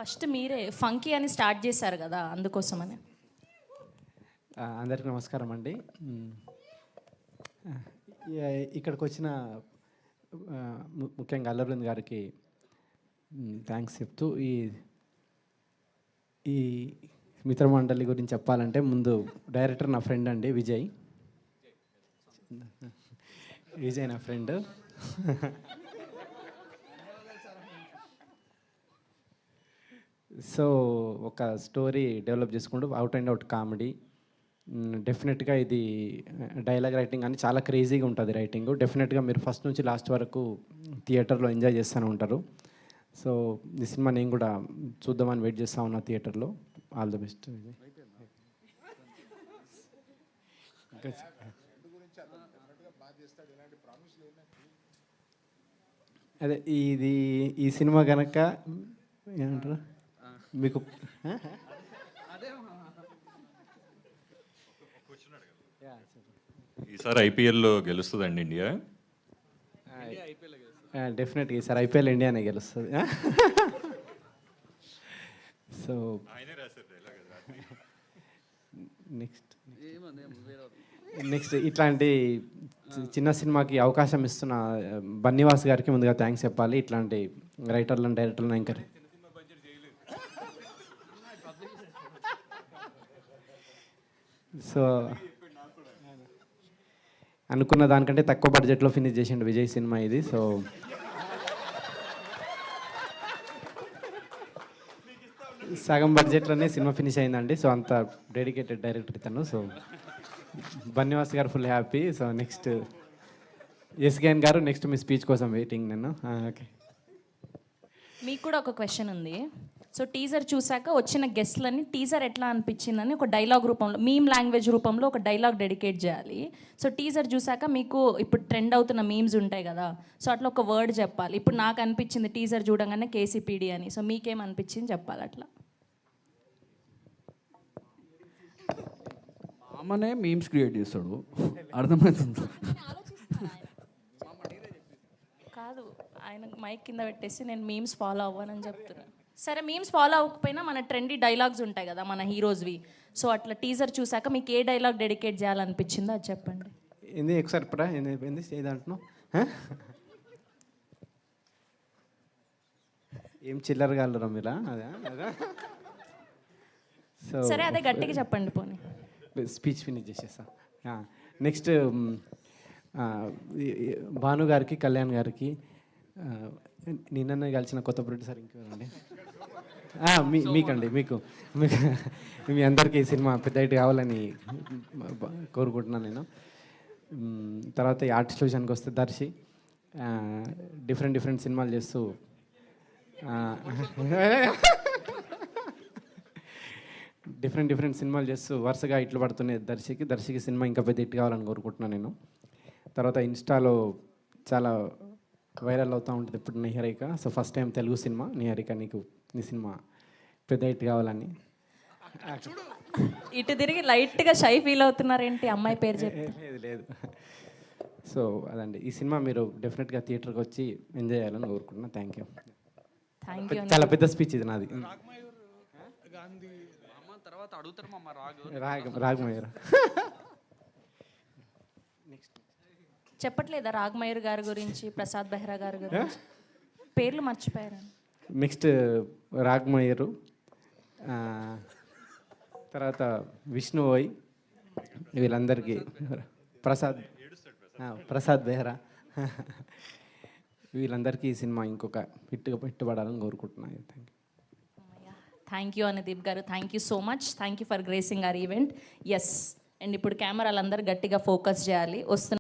First మీరే funky అని start చేశారు కదా, అందుకోసమని. అందరికీ నమస్కారం అండి. ఇక్కడికి వచ్చిన ముఖ్యంగా అల్లబృంద్ గారికి థ్యాంక్స్ చెప్తూ ఈ మిత్రమండలి గురించి చెప్పాలంటే ముందు డైరెక్టర్ నా ఫ్రెండ్ అండి, విజయ్ నా ఫ్రెండ్. సో ఒక స్టోరీ డెవలప్ చేసుకుంటూ అవుట్ అండ్ అవుట్ కామెడీ. డెఫినెట్గా ఇది డైలాగ్ రైటింగ్ అని చాలా క్రేజీగా ఉంటుంది రైటింగ్. డెఫినెట్గా మీరు ఫస్ట్ నుంచి లాస్ట్ వరకు థియేటర్లో ఎంజాయ్ చేస్తూనే ఉంటారు. సో ఈ సినిమా నేను కూడా చూద్దామని వెయిట్ చేస్తూ ఉన్నా థియేటర్లో. All the best. అదే ఈ సినిమా కనుక ఏమంటారు మీకు ఈసారి ఐపీఎల్లో గెలుస్తుందండి ఇండియా? డెఫినెట్గా ఈసారి ఐపీఎల్ ఇండియానే గెలుస్తుంది. సో నెక్స్ట్ ఇట్లాంటి చిన్న సినిమాకి అవకాశం ఇస్తున్న బన్నీవాస్ గారికి ముందుగా థ్యాంక్స్ చెప్పాలి. ఇట్లాంటి రైటర్లను డైరెక్టర్లను ఎంకరేజ్. సో అనుకున్న దానికంటే తక్కువ బడ్జెట్లో ఫినిష్ చేసిండు విజయ్ సినిమా ఇది. సో సగం బడ్జెట్లోనే సినిమా ఫినిష్ అయిందండి. సో అంత డెడికేటెడ్ డైరెక్టర్ ఇతను. సో బన్నీవాస్ గారు full happy. So next SKN గారు, నెక్స్ట్ మీ స్పీచ్ కోసం వెయిటింగ్ నేను. ఓకే, మీకు కూడా ఒక క్వశ్చన్ ఉంది. సో టీజర్ చూసాక వచ్చిన గెస్ట్లని టీజర్ ఎట్లా అనిపించిందని ఒక డైలాగ్ రూపంలో, మీమ్ లాంగ్వేజ్ రూపంలో ఒక డైలాగ్ డెడికేట్ చేయాలి. సో టీజర్ చూసాక మీకు ఇప్పుడు ట్రెండ్ అవుతున్న మీమ్స్ ఉంటాయి కదా, సో అట్లా ఒక వర్డ్ చెప్పాలి. ఇప్పుడు నాకు అనిపించింది టీజర్ చూడంగానే కేసీపీడి అని. సో మీకేం అనిపించింది చెప్పాలి అట్లా. మామనే మీమ్స్ క్రియేట్ చేస్తాడు, అర్థమవుతుంది. కాదు, ఆయన మైక్ కింద పెట్టేసి నేను మీమ్స్ ఫాలో అవ్వనని చెప్తున్నాను. సరే, మీమ్స్ ఫాలో అవ్వకపోయినా మన ట్రెండీ డైలాగ్స్ ఉంటాయి కదా మన హీరోస్వి. సో అట్లా టీజర్ చూసాక మీకు ఏ డైలాగ్ డెడికేట్ చేయాలనిపించిందో అది చెప్పండి. ఏంది ఒకసారి ఇప్పుడా ఏంది ఏదంటున్నావు? ఏం చిల్లర కాలరా మీరా? అదే సో సరే, అదే గట్టిగా చెప్పండి పోనీ. స్పీచ్ ఫినిష్ చేసేస్తా. నెక్స్ట్ భాను గారికి, కళ్యాణ్ గారికి, నిన్ననే కలిసిన కొత్త ప్రొడ్యూసర్ ఇంకెవరండి, మీకండి, మీకు మీ అందరికీ ఈ సినిమా పెద్ద హిట్ కావాలని కోరుకుంటున్నాను నేను. తర్వాత ఈ ఆర్టిస్ట్ విషయానికి వస్తే దర్శి డిఫరెంట్ సినిమాలు చేస్తూ డిఫరెంట్ సినిమాలు చేస్తూ వరుసగా ఇట్లు పడుతున్నాయి దర్శికి సినిమా ఇంకా పెద్ద హిట్ కావాలని కోరుకుంటున్నాను నేను. తర్వాత ఇన్స్టాలో చాలా వైరల్ అవుతూ ఉంటుంది ఇప్పుడు Niharika. So first time Telugu cinema Niharika, నీ సినిమా పెద్ద హిట్ కావాలని. ఇటు తిరిగి లైట్గా షై ఫీల్ అవుతున్నారేంటి అమ్మాయి పేరు చెప్పి? లేదు. సో అదండి, ఈ సినిమా మీరు డెఫినెట్గా థియేటర్కి వచ్చి ఎంజాయ్ చేయాలని కోరుకుంటున్నాను. Thank you. చాలా పెద్ద స్పీచ్ ఇది నాది. రాగమయూర్ చెప్పట్లేదా రాగమయూర్ గారి గురించి, ప్రసాద్ బెహ్రా గారి గురించి? పేర్లు మర్చిపోయారు. నెక్స్ట్ రాగమయూరు, తర్వాత విష్ణు ఓయ్, వీళ్ళందరికీ, ప్రసాద్ బెహ్రా, వీళ్ళందరికీ ఈ సినిమా ఇంకొక హిట్ పడాలని కోరుకుంటున్నాను. థ్యాంక్ యూ అనుదీప్ గారు. Thank you so much. Thank you for gracing our event. Yes, and ఇప్పుడు కెమెరాలు అందరూ గట్టిగా ఫోకస్ చేయాలి. వస్తున్న